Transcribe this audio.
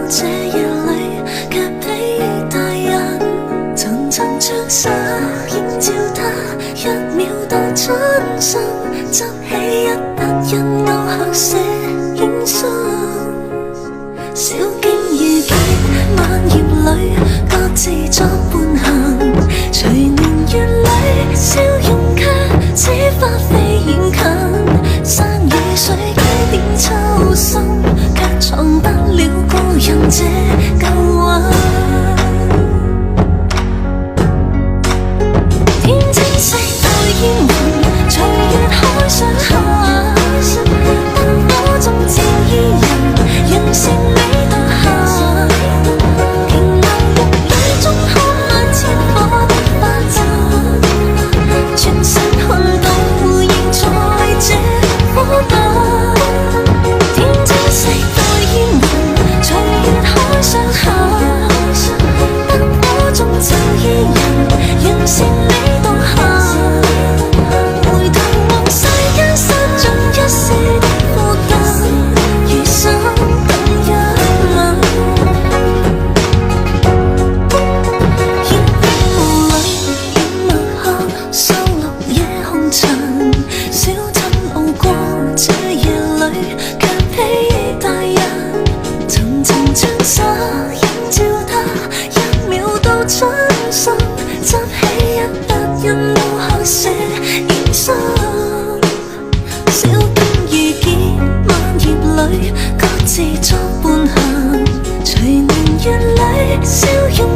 這夜裏卻比大人層層像沙映照他，一秒到盡心，執起一筆印勾刻寫影信。小徑遇見晚葉裏，各自作伴行。隨年月裏，笑容卻似花飛遠近。山與水幾點秋深，卻藏不了故人這舊魂。天青色帶煙雲，隨月海上下，燈火中照伊人，讓勝美獨行。平淡玉宇中看萬千火的花陣，全身看到仍在這火燈。天青色帶煙雲，隨月海上下，燈火中照伊人，讓勝美獨行。回頭望世間失盡一些的火燈，餘生等一吻。煙霧裏掩墨客，收錄夜紅塵。小鎮路過這夜裏，卻比大人層層像沙映照他，一秒到盡心，執起一筆印勾刻寫影信。小徑遇見晚葉裏，各自作伴行。隨年月裏，笑容